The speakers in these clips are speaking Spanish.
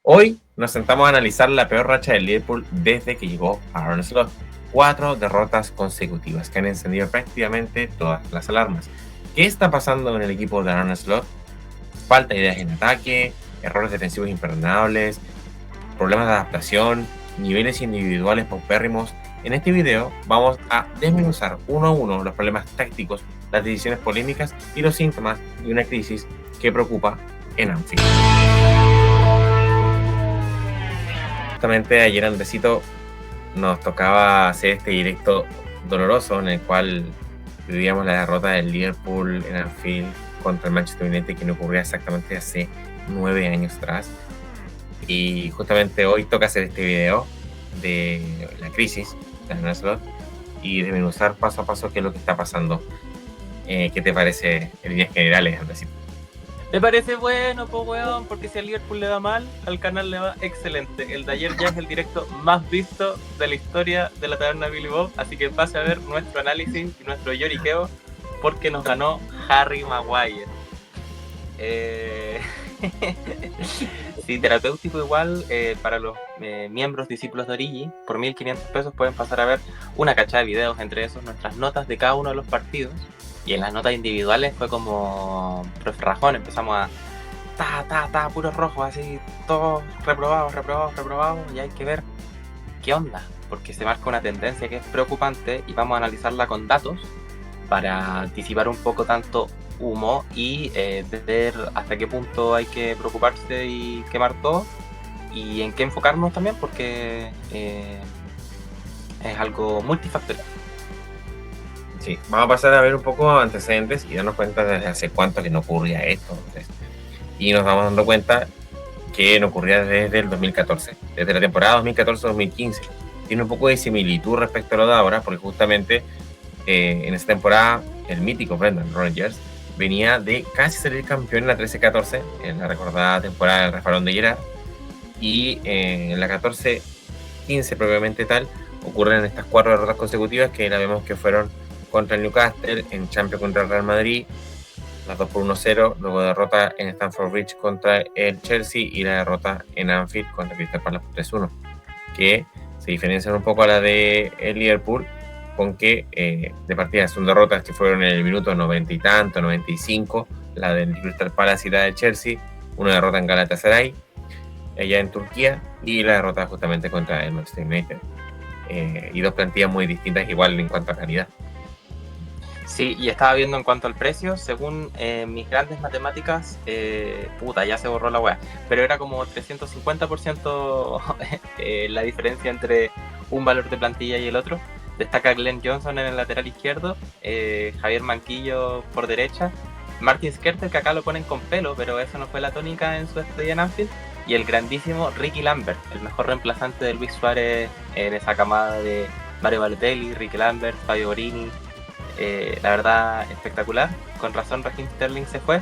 Hoy nos sentamos a analizar la peor racha del Liverpool desde que llegó Arne Slot. 4 derrotas consecutivas que han encendido prácticamente todas las alarmas. ¿Qué está pasando en el equipo de Arne Slot? Falta de ideas en ataque, errores defensivos imperdonables, problemas de adaptación, niveles individuales paupérrimos. En este video vamos a desmenuzar uno a uno los problemas tácticos, las decisiones polémicas y los síntomas de una crisis que preocupa en Anfield. Justamente ayer, Andresito, nos tocaba hacer este directo doloroso en el cual vivíamos la derrota del Liverpool en Anfield contra el Manchester United, que no ocurría exactamente hace 9 años atrás. Y justamente hoy toca hacer este video de la crisis de Arne Slot y desmenuzar paso a paso qué es lo que está pasando. ¿Qué te parece en líneas generales, Andresito? Me parece bueno, po weón, porque si al Liverpool le va mal, al canal le va excelente. El de ayer ya es el directo más visto de la historia de la taberna Billy Bob, así que pase a ver nuestro análisis y nuestro lloriqueo, porque nos ganó Harry Maguire. Sí, terapéutico igual para los miembros discípulos de Origi. Por 1.500 pesos pueden pasar a ver una cachada de videos, entre esos nuestras notas de cada uno de los partidos. Y en las notas individuales fue como profe Rajón, empezamos a puros rojos, así, todos reprobados, y hay que ver qué onda, porque se marca una tendencia que es preocupante y vamos a analizarla con datos para disipar un poco tanto humo y ver hasta qué punto hay que preocuparse y quemar todo y en qué enfocarnos también, porque es algo multifactorial. Sí, vamos a pasar a ver un poco antecedentes y darnos cuenta desde hace cuánto que no ocurría esto. Y nos vamos dando cuenta que no ocurría desde el 2014, desde la temporada 2014-2015. Tiene un poco de similitud respecto a lo de ahora, porque justamente en esa temporada el mítico Brendan Rodgers venía de casi salir campeón en la 13-14, en la recordada temporada del refalón de Gerrard, y en la 14-15 propiamente tal, ocurren estas 4 derrotas consecutivas que la vemos que fueron contra el Newcastle, en Champions contra el Real Madrid, las 2 por 1-0, luego derrota en Stamford Bridge contra el Chelsea y la derrota en Anfield contra Crystal Palace por 3-1, que se diferencian un poco a la de el Liverpool, con que de partida son derrotas que fueron en el minuto 90 y tanto, 95, la del Crystal Palace y la del Chelsea, una derrota en Galatasaray, allá en Turquía, y la derrota justamente contra el Manchester United. Y 2 plantillas muy distintas igual en cuanto a calidad. Sí, y estaba viendo en cuanto al precio, según mis grandes matemáticas, ya se borró la wea, pero era como 350% la diferencia entre un valor de plantilla y el otro. Destaca Glenn Johnson en el lateral izquierdo, Javier Manquillo por derecha, Martin Skrtel, que acá lo ponen con pelo, pero eso no fue la tónica en su estadía en Anfield, y el grandísimo Ricky Lambert, el mejor reemplazante de Luis Suárez en esa camada de Mario Balotelli, Ricky Lambert, Fabio Borini. La verdad, espectacular. Con razón Raheem Sterling se fue.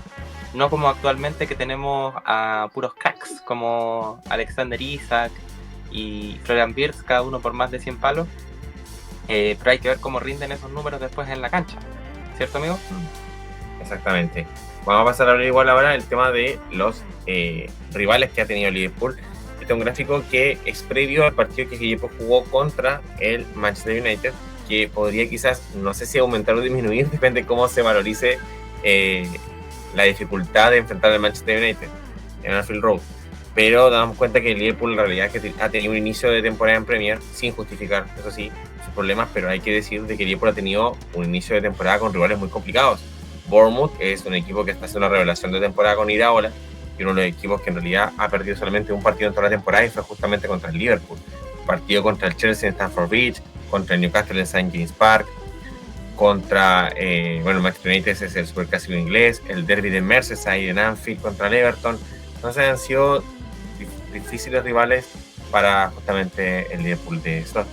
No como actualmente, que tenemos a puros cracks como Alexander Isak y Florian Wirtz, cada uno por más de 100 palos. Pero hay que ver cómo rinden esos números después en la cancha. ¿Cierto, amigo? Exactamente. Vamos a pasar a hablar igual ahora el tema de los rivales que ha tenido Liverpool. Este es un gráfico que es previo al partido que Liverpool jugó contra el Manchester United, que podría quizás, no sé si aumentar o disminuir, depende de cómo se valorice la dificultad de enfrentar al Manchester United en Anfield Road. Pero damos cuenta que el Liverpool en realidad que ha tenido un inicio de temporada en Premier, sin justificar, eso sí, sus problemas, pero hay que decir de que el Liverpool ha tenido un inicio de temporada con rivales muy complicados. Bournemouth es un equipo que está haciendo una revelación de temporada con Iraola, y uno de los equipos que en realidad ha perdido solamente un partido en toda la temporada y fue justamente contra el Liverpool. Partido contra el Chelsea en Stamford Bridge, contra el Newcastle en St. James Park, contra el Manchester United es el superclásico inglés, el derby de Merseyside en Anfield contra el Everton. Entonces han sido difíciles rivales para justamente el Liverpool de Slot.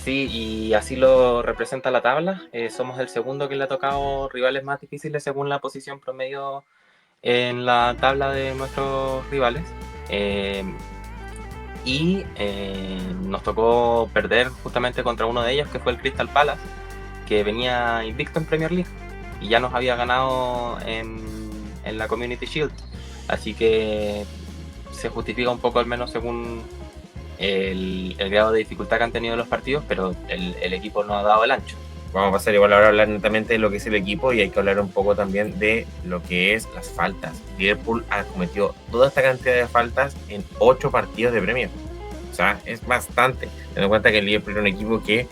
Sí, y así lo representa la tabla. Somos el segundo que le ha tocado rivales más difíciles según la posición promedio en la tabla de nuestros rivales. Nos tocó perder justamente contra uno de ellos, que fue el Crystal Palace, que venía invicto en Premier League y ya nos había ganado en la Community Shield. Así que se justifica un poco, al menos según el grado de dificultad que han tenido los partidos, pero el equipo no ha dado el ancho. Vamos a pasar igual ahora a hablar netamente de lo que es el equipo, y hay que hablar un poco también de lo que es las faltas. Liverpool ha cometido toda esta cantidad de faltas en 8 partidos de Premier. O sea, es bastante, teniendo en cuenta que el Liverpool es un equipo que,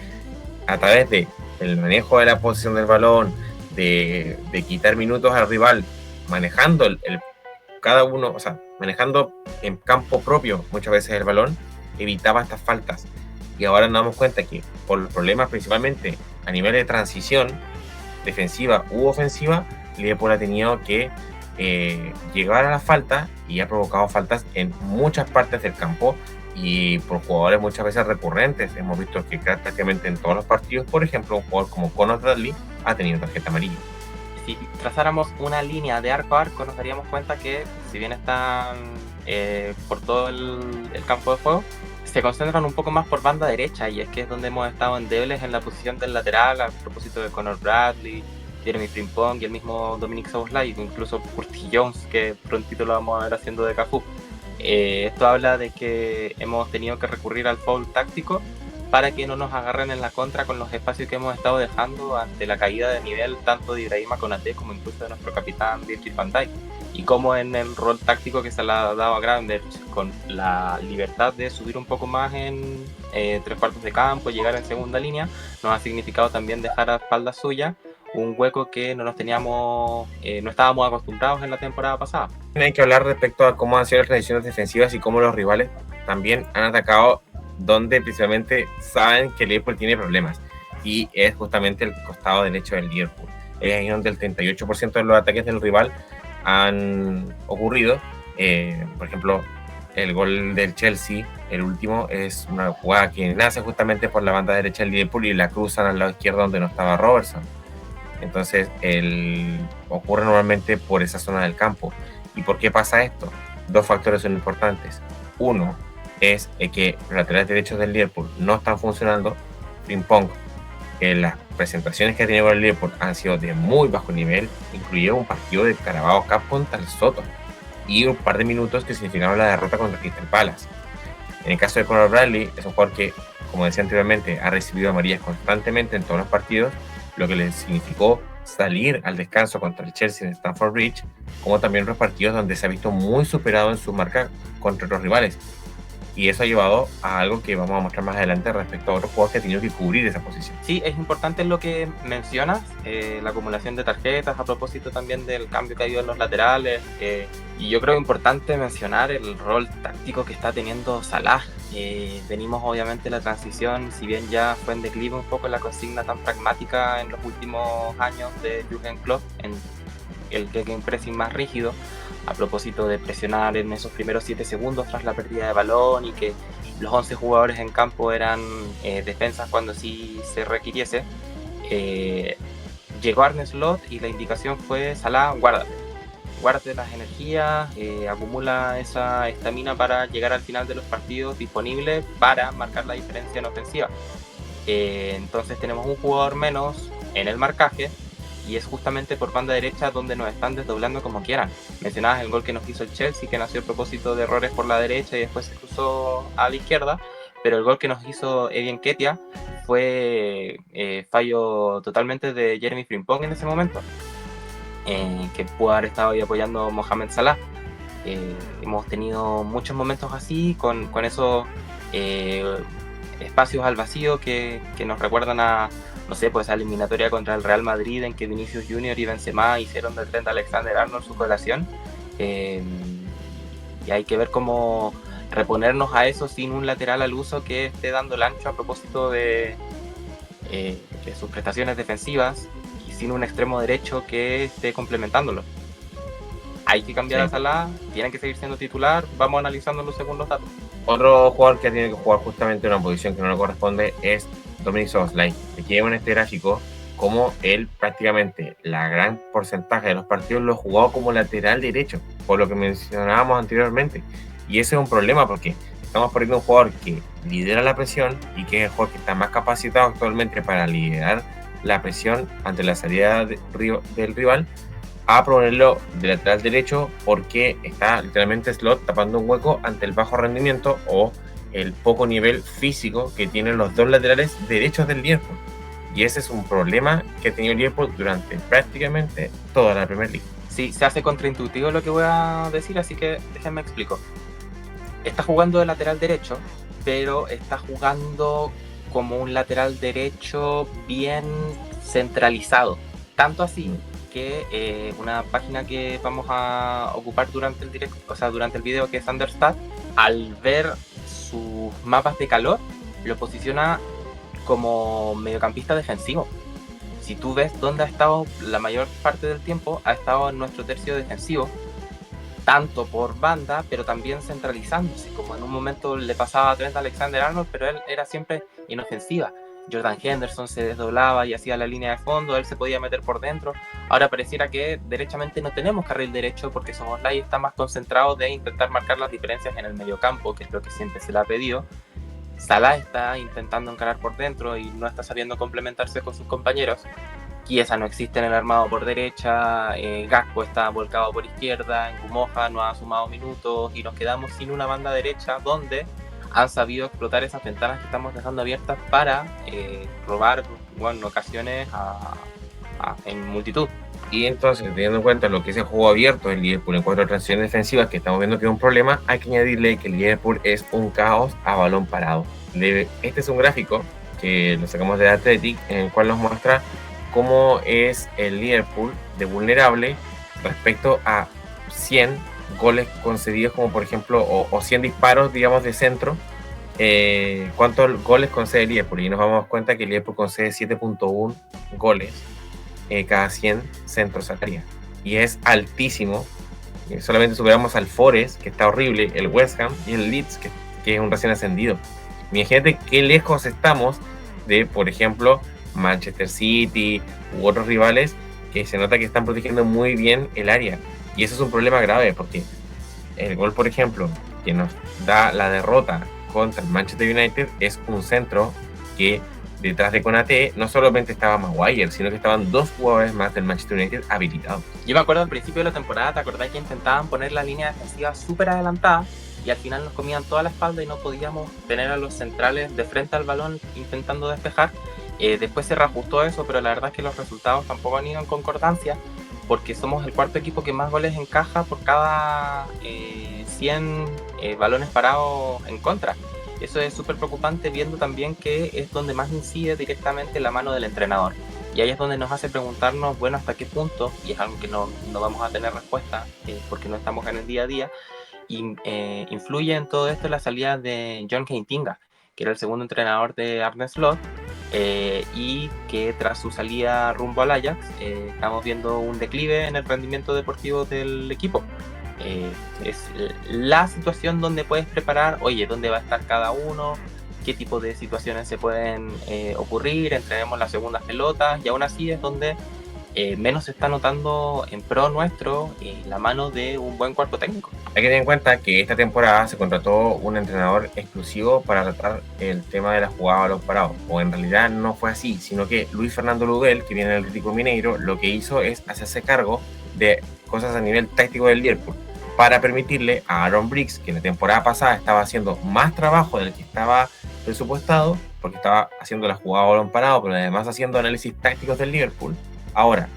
a través del manejo de la posición del balón, de quitar minutos al rival, manejando cada uno, o sea, manejando en campo propio muchas veces el balón, evitaba estas faltas. Y ahora nos damos cuenta que por los problemas principalmente a nivel de transición defensiva u ofensiva, Liverpool ha tenido que llegar a la falta, y ha provocado faltas en muchas partes del campo y por jugadores muchas veces recurrentes. Hemos visto que prácticamente en todos los partidos, por ejemplo, un jugador como Conor Bradley ha tenido tarjeta amarilla. Si trazáramos una línea de arco a arco, nos daríamos cuenta que, si bien están por todo el campo de juego, se concentran un poco más por banda derecha, y es que es donde hemos estado endebles en la posición del lateral, a propósito de Conor Bradley, Jeremy Frimpong y el mismo Dominic Szoboszlai, incluso Curtis Jones, que prontito lo vamos a ver haciendo de Cafú. Esto habla de que hemos tenido que recurrir al foul táctico para que no nos agarren en la contra con los espacios que hemos estado dejando ante la caída de nivel tanto de Ibrahima Konaté como incluso de nuestro capitán Virgil van Dijk. Y como en el rol táctico que se le ha dado a Gravenberch, con la libertad de subir un poco más en 3/4 de campo, llegar en segunda línea, nos ha significado también dejar a espaldas suya un hueco que no estábamos acostumbrados en la temporada pasada. Hay que hablar respecto a cómo han sido las transiciones defensivas y cómo los rivales también han atacado donde principalmente saben que el Liverpool tiene problemas, y es justamente el costado derecho del Liverpool. Es ahí donde el 38% de los ataques del rival han ocurrido. Por ejemplo, el gol del Chelsea, el último, es una jugada que nace justamente por la banda derecha del Liverpool y la cruzan al lado izquierdo donde no estaba Robertson. Entonces ocurre normalmente por esa zona del campo. ¿Y por qué pasa esto? 2 factores son importantes. Uno es que los laterales derechos del Liverpool no están funcionando. Frimpong, las presentaciones que ha tenido con el Liverpool han sido de muy bajo nivel, incluyeron un partido de Carabao Cup contra el Soto y un par de minutos que significaron la derrota contra Crystal Palace. En el caso de Conor Bradley, es un jugador que, como decía anteriormente, ha recibido amarillas constantemente en todos los partidos, lo que le significó salir al descanso contra el Chelsea en Stamford Bridge, como también otros partidos donde se ha visto muy superado en su marca contra los rivales. Y eso ha llevado a algo que vamos a mostrar más adelante respecto a otros jugadores que han tenido que cubrir esa posición. Sí, es importante lo que mencionas, la acumulación de tarjetas, a propósito también del cambio que ha habido en los laterales. Y yo creo importante mencionar el rol táctico que está teniendo Salah. Venimos obviamente de la transición, si bien ya fue en declive un poco la consigna tan pragmática en los últimos años de Jürgen Klopp, en el gegenpressing más rígido, a propósito de presionar en esos primeros 7 segundos tras la pérdida de balón, y que los 11 jugadores en campo eran defensas cuando sí se requiriese. Llegó Arne Slot y la indicación fue: Salah, guárdate las energías, acumula esa estamina para llegar al final de los partidos disponible para marcar la diferencia en ofensiva. Entonces tenemos un jugador menos en el marcaje, y es justamente por banda derecha donde nos están desdoblando como quieran. Mencionabas el gol que nos hizo el Chelsea, que nació a propósito de errores por la derecha y después se cruzó a la izquierda, pero el gol que nos hizo Eddie Nketiah fue fallo totalmente de Jeremy Frimpong en ese momento, que pudo haber estado ahí apoyando a Mohamed Salah. Hemos tenido muchos momentos así, con esos espacios al vacío que nos recuerdan a, no sé, pues a la eliminatoria contra el Real Madrid, en que Vinicius Junior y Benzema hicieron del Trent Alexander-Arnold su colación. Y hay que ver cómo reponernos a eso sin un lateral al uso que esté dando el ancho a propósito de sus prestaciones defensivas, y sin un extremo derecho que esté complementándolo. Hay que cambiar a Salah, tienen que seguir siendo titular, vamos analizándolo según los datos. Otro jugador que tiene que jugar justamente en una posición que no le corresponde es Dominic Szoboszlai. Aquí vemos en este gráfico como él prácticamente la gran porcentaje de los partidos lo jugó como lateral derecho, por lo que mencionábamos anteriormente. Y ese es un problema porque estamos perdiendo un jugador que lidera la presión y que es el jugador que está más capacitado actualmente para liderar la presión ante la salida del rival, a ponerlo de lateral derecho porque está literalmente Slot tapando un hueco ante el bajo rendimiento o el poco nivel físico que tienen los dos laterales derechos del Liverpool. Y ese es un problema que ha tenido el Liverpool durante prácticamente toda la Premier League. Sí, se hace contraintuitivo lo que voy a decir, así que déjenme explico. Está jugando de lateral derecho, pero está jugando como un lateral derecho bien centralizado. Tanto así que una página que vamos a ocupar durante el directo, o sea, durante el video, que es Understat, al ver sus mapas de calor, lo posiciona como mediocampista defensivo. Si tú ves dónde ha estado la mayor parte del tiempo, ha estado en nuestro tercio defensivo, tanto por banda, pero también centralizándose, como en un momento le pasaba a Trent Alexander-Arnold, pero él era siempre en ofensiva. Jordan Henderson se desdoblaba y hacía la línea de fondo, él se podía meter por dentro. Ahora pareciera que derechamente no tenemos carril derecho porque Szoboszlai está más concentrado de intentar marcar las diferencias en el mediocampo, que es lo que siempre se le ha pedido. Salah está intentando encarar por dentro y no está sabiendo complementarse con sus compañeros. Chiesa no existe en el armado por derecha, Gakpo está volcado por izquierda, Ngumoja no ha sumado minutos y nos quedamos sin una banda derecha donde han sabido explotar esas ventanas que estamos dejando abiertas para robar, bueno, en ocasiones en multitud. Y entonces, teniendo en cuenta lo que es el juego abierto del Liverpool en cuanto a transiciones defensivas, que estamos viendo que es un problema, hay que añadirle que el Liverpool es un caos a balón parado. Este es un gráfico que lo sacamos de Athletic, en el cual nos muestra cómo es el Liverpool de vulnerable respecto a 100 goles concedidos, como por ejemplo, o 100 disparos, digamos, de centro. ¿Cuántos goles concede el Liverpool? Y nos vamos a dar cuenta que el Liverpool concede 7.1 goles cada 100 centros al área. Y es altísimo. Solamente superamos al Forest, que está horrible, el West Ham y el Leeds, que es un recién ascendido. Imagínate qué lejos estamos de, por ejemplo, Manchester City u otros rivales que se nota que están protegiendo muy bien el área. Y eso es un problema grave porque el gol, por ejemplo, que nos da la derrota contra el Manchester United es un centro que detrás de Konaté no solamente estaba Maguire, sino que estaban dos jugadores más del Manchester United habilitados. Yo me acuerdo al principio de la temporada, ¿te acordás que intentaban poner la línea defensiva súper adelantada y al final nos comían toda la espalda y no podíamos tener a los centrales de frente al balón intentando despejar? Después se reajustó eso, pero la verdad es que los resultados tampoco han ido en concordancia porque somos el cuarto equipo que más goles encaja por cada 100 balones parados en contra. Eso es súper preocupante, viendo también que es donde más incide directamente la mano del entrenador. Y ahí es donde nos hace preguntarnos, bueno, hasta qué punto, y es algo que no vamos a tener respuesta porque no estamos en el día a día, influye en todo esto la salida de John Heitinga, que era el segundo entrenador de Arne Slot, y que tras su salida rumbo al Ajax estamos viendo un declive en el rendimiento deportivo del equipo. Es la situación donde puedes preparar, oye, dónde va a estar cada uno, qué tipo de situaciones se pueden ocurrir, entrenemos las segundas pelotas, y aún así es donde menos se está notando en pro nuestro la mano de un buen cuerpo técnico. Hay que tener en cuenta que esta temporada se contrató un entrenador exclusivo para tratar el tema de la jugada a los parados, o en realidad no fue así, sino que Luis Fernando Ludel, que viene del Atlético Mineiro, lo que hizo es hacerse cargo de cosas a nivel táctico del Liverpool, para permitirle a Aaron Briggs, que la temporada pasada estaba haciendo más trabajo del que estaba presupuestado, porque estaba haciendo la jugada a balón parado, pero además haciendo análisis tácticos del Liverpool, ahora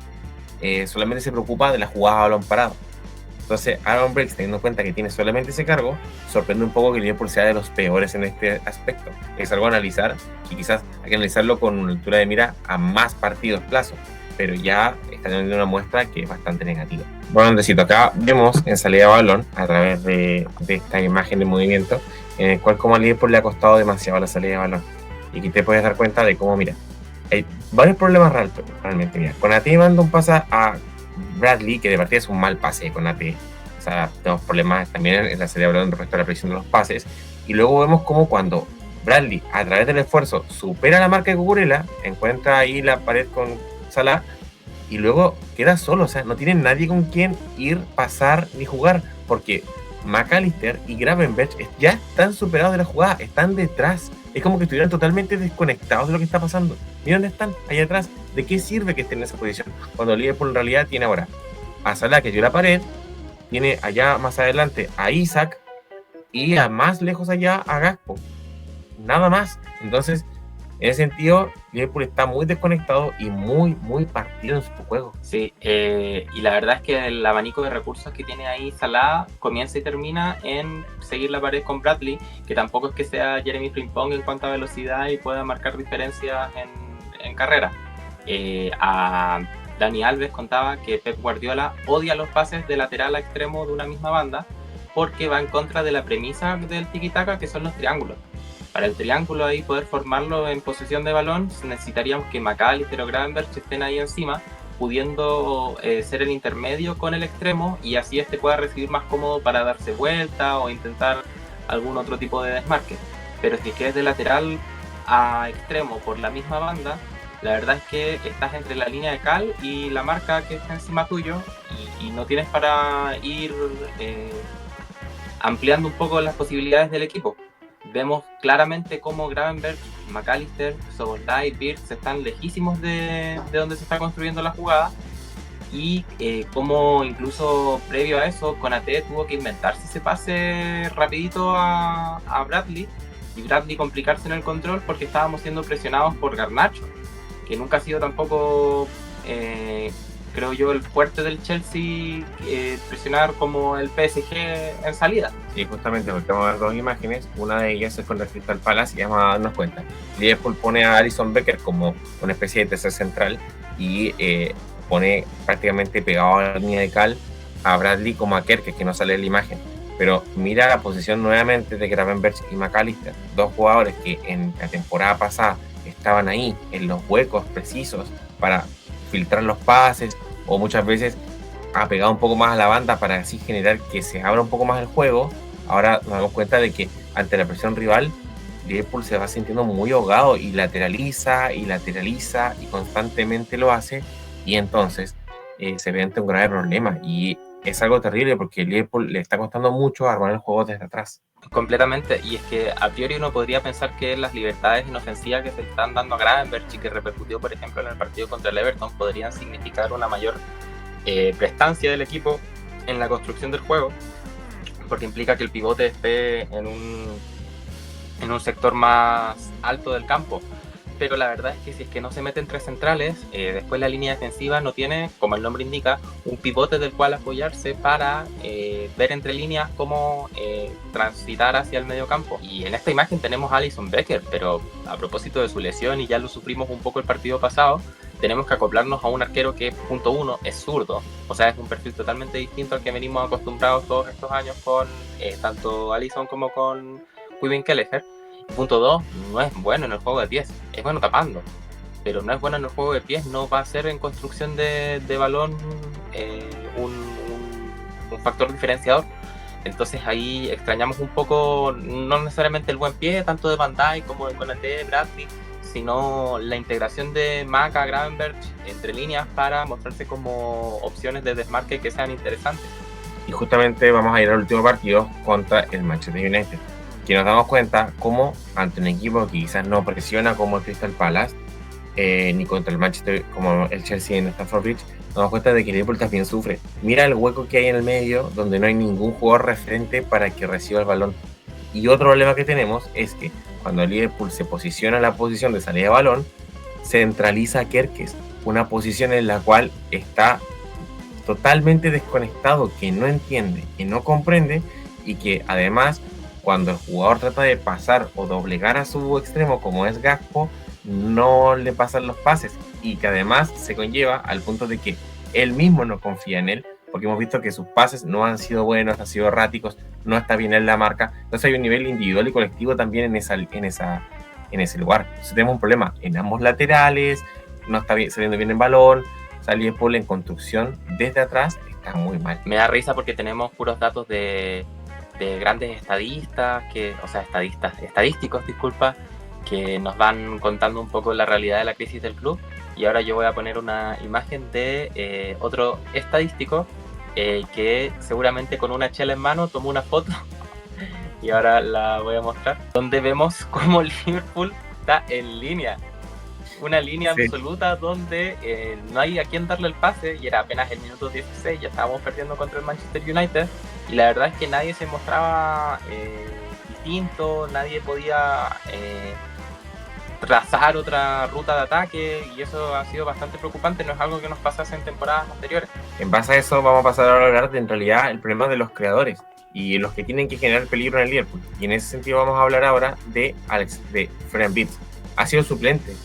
solamente se preocupa de la jugada a balón parado. Entonces Aaron Briggs, teniendo en cuenta que tiene solamente ese cargo, sorprende un poco que el Liverpool sea de los peores en este aspecto. Es algo a analizar, y quizás hay que analizarlo con una altura de mira a más partidos plazo, pero ya está teniendo una muestra que es bastante negativa. Bueno, Andresito, acá vemos en salida de balón, a través de esta imagen de movimiento, en el cual como al Liverpool le ha costado demasiado la salida de balón. Y aquí te puedes dar cuenta de cómo, mira, hay varios problemas realmente. Mira, Konaté manda un pase a Bradley, que de partida es un mal pase de Konaté. O sea, tenemos problemas también en la salida de balón respecto a la precisión de los pases. Y luego vemos cómo cuando Bradley, a través del esfuerzo, supera la marca de Cucurella, encuentra ahí la pared con Salah, y luego queda solo. O sea, no tiene nadie con quien ir, pasar ni jugar, porque McAllister y Gravenberch ya están superados de la jugada, están detrás. Es como que estuvieran totalmente desconectados de lo que está pasando. Mira dónde están, allá atrás. ¿De qué sirve que estén en esa posición cuando Liverpool en realidad tiene ahora a Salah, que dio la pared, tiene allá más adelante a Isaac y a más lejos allá a Gakpo. Nada más. Entonces, en ese sentido, Liverpool está muy desconectado y muy, muy partido en su juego. Sí, y la verdad es que el abanico de recursos que tiene ahí Salah comienza y termina en seguir la pared con Bradley, que tampoco es que sea Jeremy Frimpong en cuanto a velocidad y pueda marcar diferencias en carrera. A Dani Alves contaba que Pep Guardiola odia los pases de lateral a extremo de una misma banda porque va en contra de la premisa del tiki-taka, que son los triángulos. Para el triángulo ahí poder formarlo en posesión de balón, necesitaríamos que McAllister o Gravenberch estén ahí encima, pudiendo ser el intermedio con el extremo, y así este pueda recibir más cómodo para darse vuelta o intentar algún otro tipo de desmarque. Pero si es de lateral a extremo por la misma banda, la verdad es que estás entre la línea de cal y la marca que está encima tuyo, y no tienes para ir ampliando un poco las posibilidades del equipo. Vemos claramente cómo Gravenberch, McAllister, Szoboszlai, Wirtz están lejísimos de donde se está construyendo la jugada, y cómo incluso previo a eso Konaté tuvo que inventarse ese pase rapidito a Bradley, y Bradley complicarse en el control porque estábamos siendo presionados por Garnacho, que nunca ha sido tampoco, creo yo, el fuerte del Chelsea, presionar como el PSG en salida. Sí, justamente, porque vamos a ver dos imágenes. Una de ellas es contra el Crystal Palace y vamos a darnos cuenta. Liverpool pone a Alisson Becker como una especie de tercer central y pone prácticamente pegado a la línea de cal a Bradley como a Kerr, que no sale en la imagen. Pero mira la posición nuevamente de Gravenberch y McAllister, dos jugadores que en la temporada pasada estaban ahí en los huecos precisos para filtrar los pases, o muchas veces ha pegado un poco más a la banda para así generar que se abra un poco más el juego. Ahora nos damos cuenta de que ante la presión rival, Liverpool se va sintiendo muy ahogado y lateraliza y constantemente lo hace, y entonces se ve ante un grave problema, y es algo terrible porque Liverpool le está costando mucho armar el juego desde atrás. Completamente, y es que a priori uno podría pensar que las libertades inofensivas que se están dando a Gravenberch y que repercutió, por ejemplo, en el partido contra el Everton, podrían significar una mayor prestancia del equipo en la construcción del juego, porque implica que el pivote esté en un sector más alto del campo. Pero la verdad es que si es que no se meten tres centrales, después la línea defensiva no tiene, como el nombre indica, un pivote del cual apoyarse para ver entre líneas cómo transitar hacia el medio campo. Y en esta imagen tenemos a Alisson Becker, pero a propósito de su lesión, y ya lo sufrimos un poco el partido pasado, tenemos que acoplarnos a un arquero que, punto uno, es zurdo. O sea, es un perfil totalmente distinto al que venimos acostumbrados todos estos años con tanto Alisson como con Kevin Kelleher. Punto 2, no es bueno en el juego de pies, es bueno tapando, pero no es bueno en el juego de pies, no va a ser en construcción de balón un factor diferenciador. Entonces ahí extrañamos un poco, no necesariamente el buen pie, tanto de Van Dijk como de Konaté, Bradley, sino la integración de Maka, Gravenberch entre líneas para mostrarse como opciones de desmarque que sean interesantes. Y justamente vamos a ir al último partido contra el Manchester United, que nos damos cuenta como ante un equipo que quizás no presiona como el Crystal Palace, ni contra el Manchester como el Chelsea en Stamford Bridge, nos damos cuenta de que Liverpool también sufre. Mira el hueco que hay en el medio, donde no hay ningún jugador referente para que reciba el balón. Y otro problema que tenemos es que cuando Liverpool se posiciona en la posición de salida de balón, centraliza a Kerkez, una posición en la cual está totalmente desconectado, que no entiende, que no comprende, y que además cuando el jugador trata de pasar o doblegar a su extremo como es Gakpo, no le pasan los pases, y que además se conlleva al punto de que él mismo no confía en él, porque hemos visto que sus pases no han sido buenos, han sido erráticos, no está bien en la marca. Entonces hay un nivel individual y colectivo también en ese lugar. Entonces tenemos un problema en ambos laterales, no está bien, saliendo bien en balón. O sea, Liverpool en construcción desde atrás está muy mal. Me da risa porque tenemos puros datos de grandes estadísticos, que nos van contando un poco la realidad de la crisis del club. Y ahora yo voy a poner una imagen de otro estadístico que seguramente con una chela en mano tomó una foto y ahora la voy a mostrar, donde vemos cómo Liverpool está en línea. una línea Sí. absoluta donde no hay a quién darle el pase y era apenas el minuto 16, ya estábamos perdiendo contra el Manchester United y la verdad es que nadie se mostraba distinto, nadie podía trazar otra ruta de ataque y eso ha sido bastante preocupante, no es algo que nos pasase en temporadas anteriores. En base a eso vamos a pasar ahora a hablar de en realidad el problema de los creadores y los que tienen que generar peligro en el Liverpool. Y en ese sentido vamos a hablar ahora de Florian Wirtz. Ha sido suplente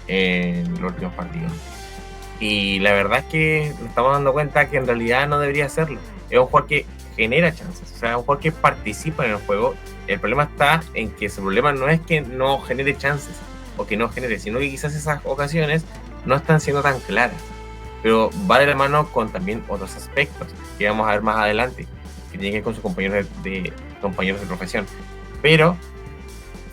en los últimos partidos. Y la verdad es que nos estamos dando cuenta que en realidad no debería hacerlo. Es un jugador que genera chances, o sea, es un jugador que participa en el juego. El problema está en que ese problema no es que no genere chances o que no genere, sino que quizás esas ocasiones no están siendo tan claras. Pero va de la mano con también otros aspectos que vamos a ver más adelante, que tienen que ver con sus compañeros de profesión. Pero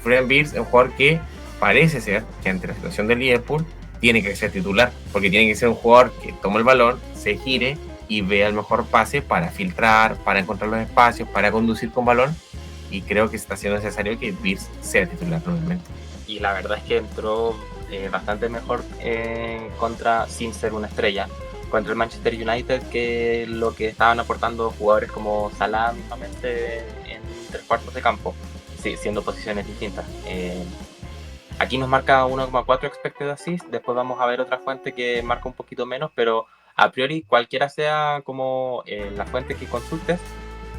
Florian Wirtz es un jugador que parece ser que ante la situación del Liverpool tiene que ser titular, porque tiene que ser un jugador que tome el balón, se gire y vea el mejor pase para filtrar, para encontrar los espacios, para conducir con balón, y creo que está siendo necesario que Wirtz sea titular nuevamente. Y la verdad es que entró bastante mejor sin ser una estrella, contra el Manchester United que lo que estaban aportando jugadores como Salah mismamente en 3/4 de campo, sí, siendo posiciones distintas. Aquí nos marca 1,4 expected assist, después vamos a ver otra fuente que marca un poquito menos, pero a priori cualquiera sea como la fuente que consultes,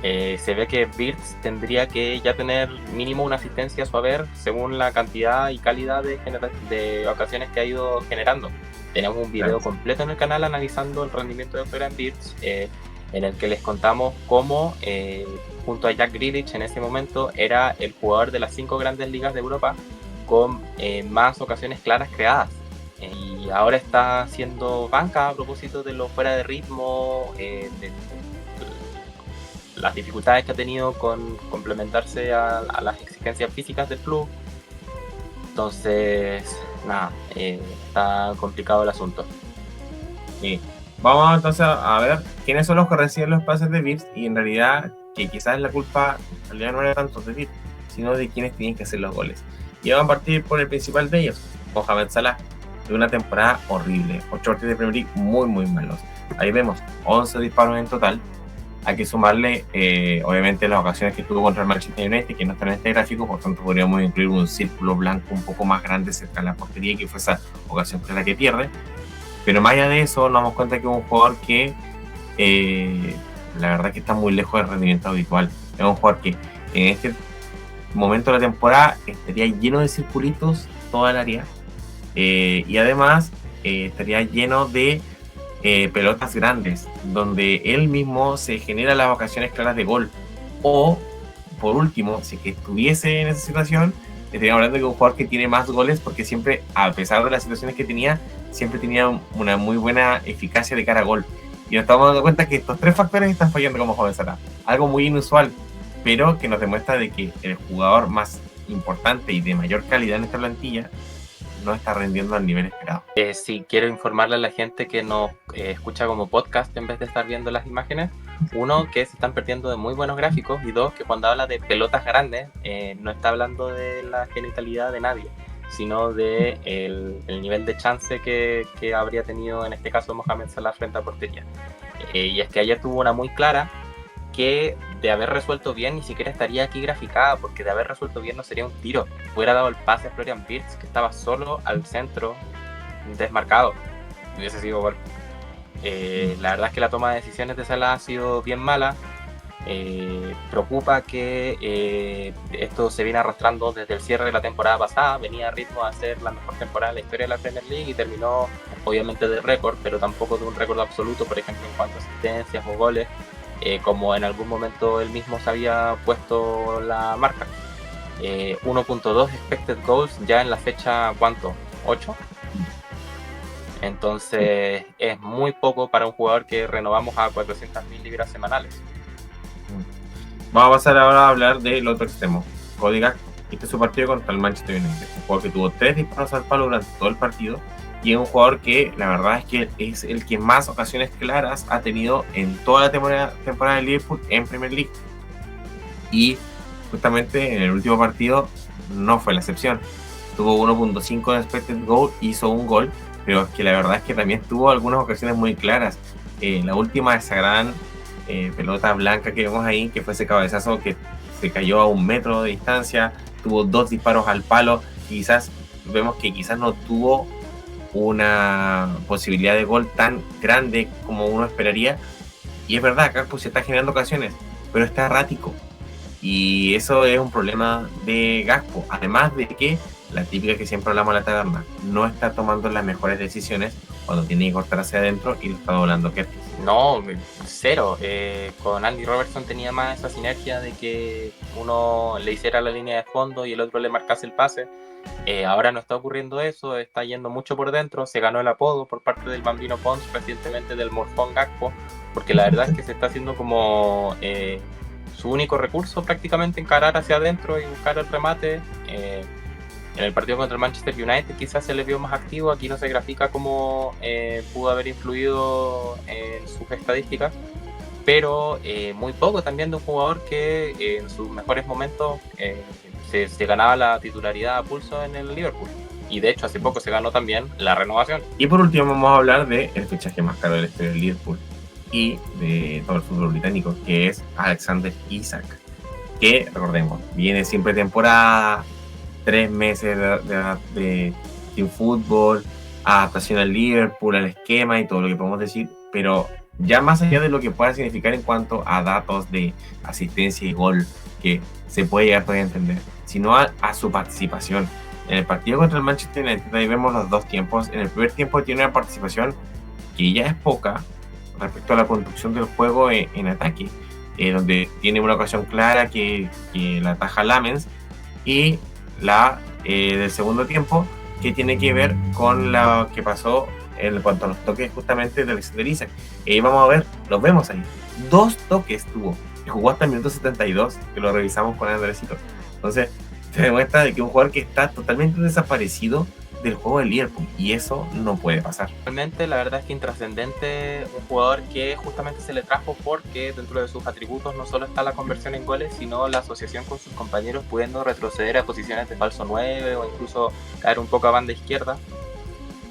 se ve que Wirtz tendría que ya tener mínimo una asistencia a su haber según la cantidad y calidad de ocasiones que ha ido generando. Tenemos un video completo en el canal analizando el rendimiento de Florian Wirtz, en el que les contamos cómo junto a Jack Grealish en ese momento era el jugador de las 5 grandes ligas de Europa con más ocasiones claras creadas. Y ahora está haciendo banca a propósito de lo fuera de ritmo, de las dificultades que ha tenido con complementarse a las exigencias físicas del club. Entonces, nada, está complicado el asunto. Sí. Vamos entonces a ver quiénes son los que reciben los pases de Wirtz, y en realidad que quizás la culpa en realidad no era tanto de Wirtz, sino de quienes tienen que hacer los goles. Y vamos a partir por el principal de ellos, Mohamed Salah, de una temporada horrible, 8 partidos de Premier League muy malos. Ahí vemos 11 disparos en total. Hay que sumarle obviamente las ocasiones que tuvo contra el Manchester United, que no están en este gráfico, por tanto podríamos incluir un círculo blanco un poco más grande cerca de la portería, que fue esa ocasión que es la que pierde. Pero más allá de eso, nos damos cuenta que es un jugador que la verdad que está muy lejos del rendimiento habitual. Es un jugador que en este momento de la temporada estaría lleno de circulitos toda el área, y además estaría lleno de pelotas grandes, donde él mismo se genera las ocasiones claras de gol. O, por último, si que estuviese en esa situación, estaríamos hablando de un jugador que tiene más goles, porque siempre, a pesar de las situaciones que tenía, siempre tenía una muy buena eficacia de cara a gol. Y nos estamos dando cuenta que estos 3 factores están fallando como joven Salah. Algo muy inusual, pero que nos demuestra de que el jugador más importante y de mayor calidad en esta plantilla no está rendiendo al nivel esperado. Sí, quiero informarle a la gente que nos escucha como podcast en vez de estar viendo las imágenes. Uno, que se están perdiendo de muy buenos gráficos, y dos, que cuando habla de pelotas grandes no está hablando de la genitalidad de nadie, sino de el nivel de chance que habría tenido en este caso Mohamed Salah frente a portería. Y es que ayer tuvo una muy clara que de haber resuelto bien ni siquiera estaría aquí graficada, porque de haber resuelto bien no sería un tiro, hubiera dado el pase a Florian Wirtz, que estaba solo al centro desmarcado, y hubiese sido gol. La verdad es que la toma de decisiones de Salah ha sido bien mala. Preocupa que esto se viene arrastrando desde el cierre de la temporada pasada. Venía a ritmo a ser la mejor temporada de la historia de la Premier League y terminó obviamente de récord, pero tampoco de un récord absoluto, por ejemplo en cuanto a asistencias o goles, como en algún momento él mismo se había puesto la marca. 1.2 expected goals ya en la fecha, ¿cuánto? ¿8? Entonces es muy poco para un jugador que renovamos a 400.000 libras semanales. Vamos a pasar ahora a hablar del otro extremo, Cody Gakpo. Este es su partido contra el Manchester United, un jugador que tuvo 3 disparos al palo durante todo el partido, y es un jugador que la verdad es que es el que más ocasiones claras ha tenido en toda la temporada de Liverpool en Premier League, y justamente en el último partido no fue la excepción. tuvo 1.5 de expected goal, hizo un gol, pero es que la verdad es que también tuvo algunas ocasiones muy claras. La última, esa gran pelota blanca que vemos ahí, que fue ese cabezazo que se cayó a 1 metro de distancia, tuvo 2 disparos al palo, y quizás vemos que quizás no tuvo una posibilidad de gol tan grande como uno esperaría. Y es verdad, Gakpo se está generando ocasiones, pero está errático. Y eso es un problema de Gakpo. Además de que, la típica que siempre hablamos en la taberna, no está tomando las mejores decisiones cuando tiene que cortar hacia adentro y lo está doblando Kerkez. No, cero. Con Andy Robertson tenía más esa sinergia de que uno le hiciera la línea de fondo y el otro le marcase el pase. Ahora no está ocurriendo eso, está yendo mucho por dentro. Se ganó el apodo por parte del Bambino Pons recientemente del Morfón Gakpo, porque la verdad es que se está haciendo como su único recurso prácticamente, encarar hacia adentro y buscar el remate. En el partido contra el Manchester United quizás se le vio más activo, aquí no se grafica cómo pudo haber influido en sus estadísticas, pero muy poco también de un jugador que en sus mejores momentos se ganaba la titularidad a pulso en el Liverpool. Y de hecho hace poco se ganó también la renovación. Y por último vamos a hablar del fichaje más caro de la historia del Liverpool y de todo el fútbol británico, que es Alexander Isak, que recordemos, viene sin pretemporada, 3 meses sin fútbol, adaptación al Liverpool, al esquema y todo lo que podemos decir, pero ya más allá de lo que pueda significar en cuanto a datos de asistencia y gol, que se puede llegar todavía a entender, sino a su participación. En el partido contra el Manchester United, ahí vemos los dos tiempos. En el primer tiempo tiene una participación que ya es poca respecto a la conducción del juego en ataque, donde tiene una ocasión clara que la ataja Lamens, y la del segundo tiempo, que tiene que ver con lo que pasó en cuanto a los toques justamente de Alexander Isak. Vamos a ver, los vemos ahí. 2 toques tuvo, y jugó hasta el minuto 72, que lo revisamos con Andresito. Entonces, se demuestra de que un jugador que está totalmente desaparecido del juego del Liverpool, y eso no puede pasar. Realmente la verdad es que intrascendente, un jugador que justamente se le trajo porque dentro de sus atributos no solo está la conversión en goles, sino la asociación con sus compañeros, pudiendo retroceder a posiciones de falso 9 o incluso caer un poco a banda izquierda.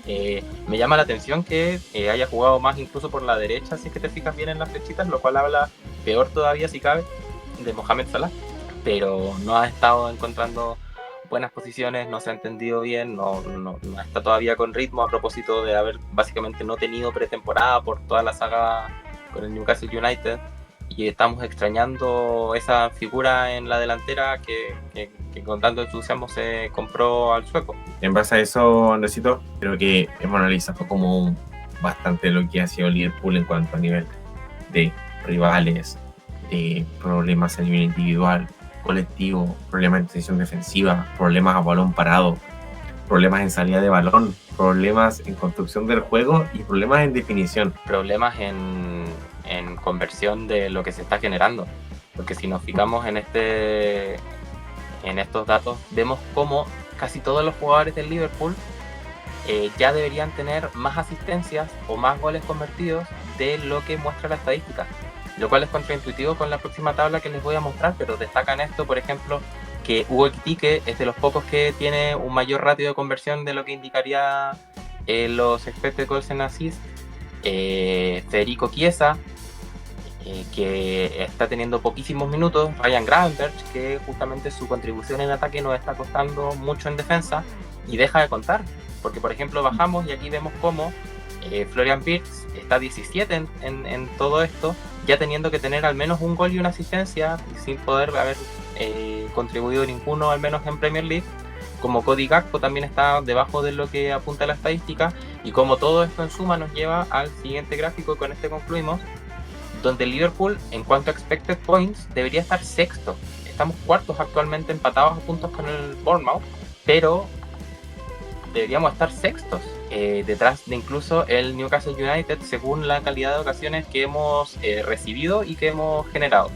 Me llama la atención que haya jugado más incluso por la derecha, si es que te fijas bien en las flechitas, lo cual habla peor todavía, si cabe, de Mohamed Salah, pero no ha estado encontrando buenas posiciones, no se ha entendido bien, no está todavía con ritmo, a propósito de haber básicamente no tenido pretemporada por toda la saga con el Newcastle United, y estamos extrañando esa figura en la delantera que con tanto entusiasmo se compró al sueco. En base a eso, Andresito, creo que hemos analizado como bastante lo que ha sido Liverpool en cuanto a nivel de rivales, de problemas a nivel individual, colectivo, problemas en posición defensiva, problemas a balón parado, problemas en salida de balón, problemas en construcción del juego y problemas en definición. Problemas en conversión de lo que se está generando, porque si nos fijamos en estos datos, vemos cómo casi todos los jugadores del Liverpool ya deberían tener más asistencias o más goles convertidos de lo que muestra la estadística, lo cual es contraintuitivo con la próxima tabla que les voy a mostrar, pero destacan esto, por ejemplo, que Hugo Ekitike es de los pocos que tiene un mayor ratio de conversión de lo que indicaría los expected goals en assist. Federico Chiesa, que está teniendo poquísimos minutos. Ryan Gravenberch, que justamente su contribución en ataque nos está costando mucho en defensa y deja de contar, porque por ejemplo bajamos y aquí vemos cómo Florian Wirtz está 17 en todo esto, ya teniendo que tener al menos un gol y una asistencia sin poder haber contribuido ninguno, al menos en Premier League. Como Cody Gakpo también está debajo de lo que apunta la estadística, y como todo esto en suma nos lleva al siguiente gráfico, y con este concluimos, donde el Liverpool en cuanto a expected points debería estar sexto. Estamos cuartos actualmente, empatados a puntos con el Bournemouth, pero deberíamos estar sextos, detrás de incluso el Newcastle United, según la calidad de ocasiones que hemos recibido y que hemos generado.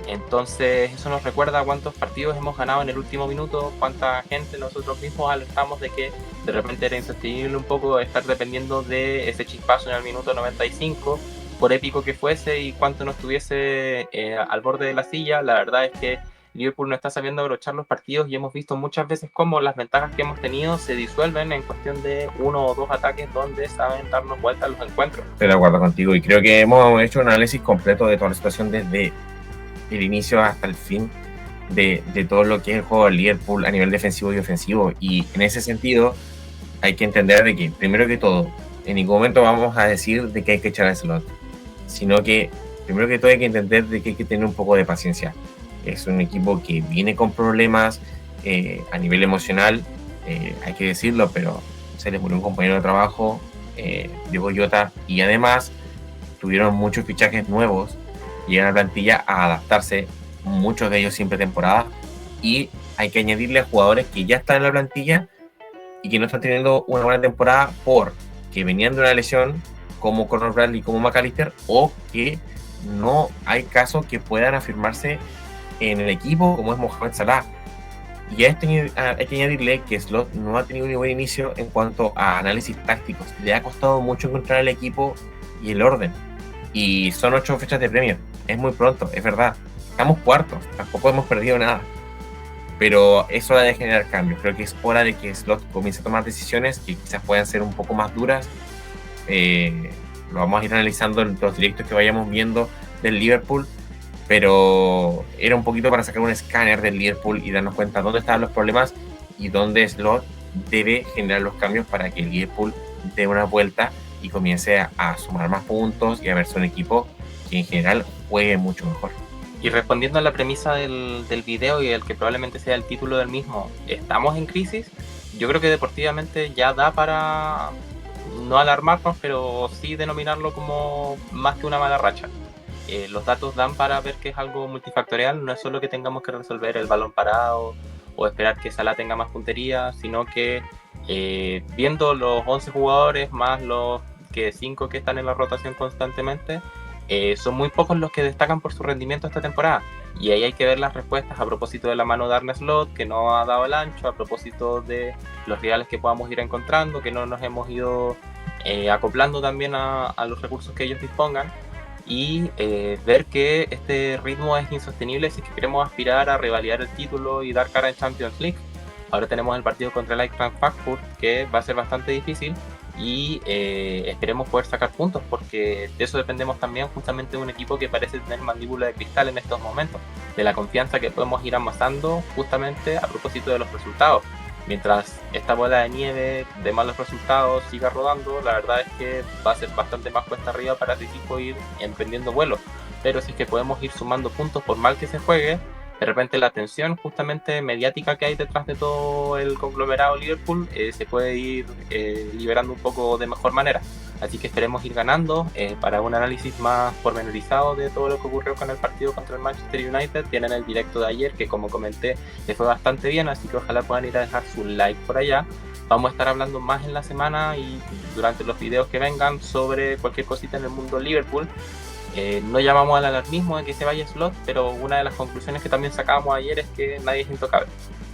Entonces eso nos recuerda cuántos partidos hemos ganado en el último minuto, cuánta gente nosotros mismos alertamos de que de repente era insostenible un poco estar dependiendo de ese chispazo en el minuto 95, por épico que fuese y cuánto nos estuviese al borde de la silla. La verdad es que Liverpool no está sabiendo abrochar los partidos y hemos visto muchas veces cómo las ventajas que hemos tenido se disuelven en cuestión de 1 o 2 ataques donde saben darnos vuelta a los encuentros. Estoy de acuerdo contigo y creo que hemos hecho un análisis completo de toda la situación desde el inicio hasta el fin de todo lo que es el juego del Liverpool a nivel defensivo y ofensivo, y en ese sentido hay que entender de que, primero que todo, en ningún momento vamos a decir de que hay que echar a Slot, sino que primero que todo hay que entender de que hay que tener un poco de paciencia. Es un equipo que viene con problemas a nivel emocional, hay que decirlo, pero se les murió un compañero de trabajo, Diego Jota, y además tuvieron muchos fichajes nuevos, llegan a la plantilla a adaptarse, muchos de ellos sin pretemporada, y hay que añadirle a jugadores que ya están en la plantilla y que no están teniendo una buena temporada porque venían de una lesión, como Conor Bradley, como McAllister, o que no hay casos que puedan afirmarse en el equipo, como es Mohamed Salah. Y a esto hay que añadirle que Slot no ha tenido un buen inicio en cuanto a análisis tácticos. Le ha costado mucho encontrar el equipo y el orden. Y son 8 fechas de premio. Es muy pronto, es verdad. Estamos cuartos, tampoco hemos perdido nada. Pero es hora de generar cambios. Creo que es hora de que Slot comience a tomar decisiones que quizás puedan ser un poco más duras. Lo vamos a ir analizando en los directos que vayamos viendo del Liverpool, pero era un poquito para sacar un escáner del Liverpool y darnos cuenta dónde estaban los problemas y dónde Slot debe generar los cambios para que el Liverpool dé una vuelta y comience a sumar más puntos y a verse un equipo que en general juegue mucho mejor. Y respondiendo a la premisa del video y el que probablemente sea el título del mismo, ¿estamos en crisis? Yo creo que deportivamente ya da para no alarmarnos, pero sí denominarlo como más que una mala racha. Los datos dan para ver que es algo multifactorial, no es solo que tengamos que resolver el balón parado o esperar que Salah tenga más puntería, sino que viendo los 11 jugadores más los 5 que están en la rotación constantemente, son muy pocos los que destacan por su rendimiento esta temporada. Y ahí hay que ver las respuestas a propósito de la mano de Arne Slot, que no ha dado el ancho, a propósito de los rivales que podamos ir encontrando, que no nos hemos ido acoplando también a los recursos que ellos dispongan, y ver que este ritmo es insostenible si queremos aspirar a revalidar el título y dar cara en Champions League. Ahora tenemos el partido contra el Eintracht Frankfurt, que va a ser bastante difícil, y esperemos poder sacar puntos, porque de eso dependemos también, justamente de un equipo que parece tener mandíbula de cristal en estos momentos, de la confianza que podemos ir amasando justamente a propósito de los resultados. Mientras esta bola de nieve de malos resultados siga rodando, la verdad es que va a ser bastante más cuesta arriba para este equipo ir emprendiendo vuelo. Pero si es que podemos ir sumando puntos por mal que se juegue, de repente la tensión justamente mediática que hay detrás de todo el conglomerado Liverpool se puede ir liberando un poco de mejor manera. Así que esperemos ir ganando. Para un análisis más pormenorizado de todo lo que ocurrió con el partido contra el Manchester United, tienen el directo de ayer, que como comenté le fue bastante bien, así que ojalá puedan ir a dejar su like por allá. Vamos a estar hablando más en la semana y durante los videos que vengan sobre cualquier cosita en el mundo Liverpool. No llamamos al alarmismo de que se vaya Slot, pero una de las conclusiones que también sacábamos ayer es que nadie es intocable.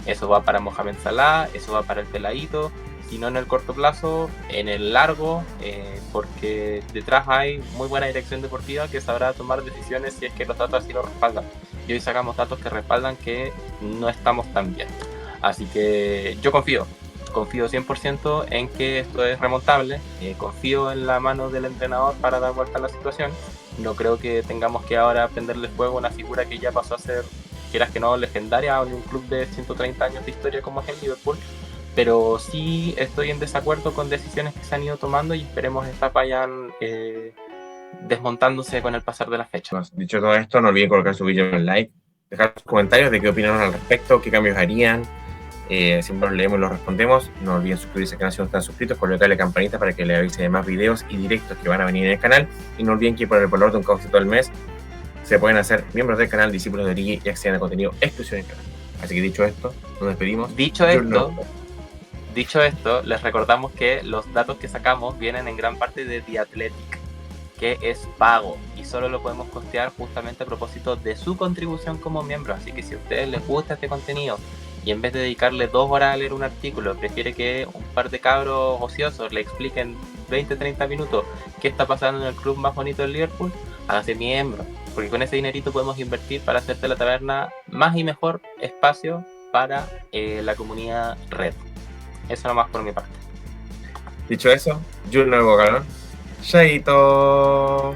Eso va para Mohamed Salah, eso va para el peladito, si no en el corto plazo, en el largo, porque detrás hay muy buena dirección deportiva que sabrá tomar decisiones si es que los datos así lo respaldan. Y hoy sacamos datos que respaldan que no estamos tan bien. Así que yo confío 100% en que esto es remontable, confío en la mano del entrenador para dar vuelta a la situación. No creo que tengamos que ahora prenderle fuego a una figura que ya pasó a ser, quieras que no, legendaria en un club de 130 años de historia como es el Liverpool, pero sí estoy en desacuerdo con decisiones que se han ido tomando y esperemos estas vayan desmontándose con el pasar de las fechas. Dicho todo esto, no olviden colocar su video en like, dejar sus comentarios de qué opinan al respecto, qué cambios harían. Siempre los leemos y los respondemos. No olviden suscribirse al canal si no están suscritos, colocarle la campanita para que les avise de más videos y directos que van a venir en el canal. Y no olviden que por el valor de un caucito al mes se pueden hacer miembros del canal, discípulos de Origi, y acceden a contenido exclusivo en el canal. Así que dicho esto, nos despedimos. Dicho esto, les recordamos que los datos que sacamos vienen en gran parte de The Athletic, que es pago y solo lo podemos costear justamente a propósito de su contribución como miembro. Así que si a ustedes les gusta este contenido y en vez de dedicarle 2 horas a leer un artículo, prefiere que un par de cabros ociosos le expliquen 20-30 minutos qué está pasando en el club más bonito del Liverpool, hágase miembro. porque con ese dinerito podemos invertir para hacerte la taberna más y mejor espacio para la comunidad red. Eso nomás por mi parte. Dicho eso, Junior Bogalón, chaito.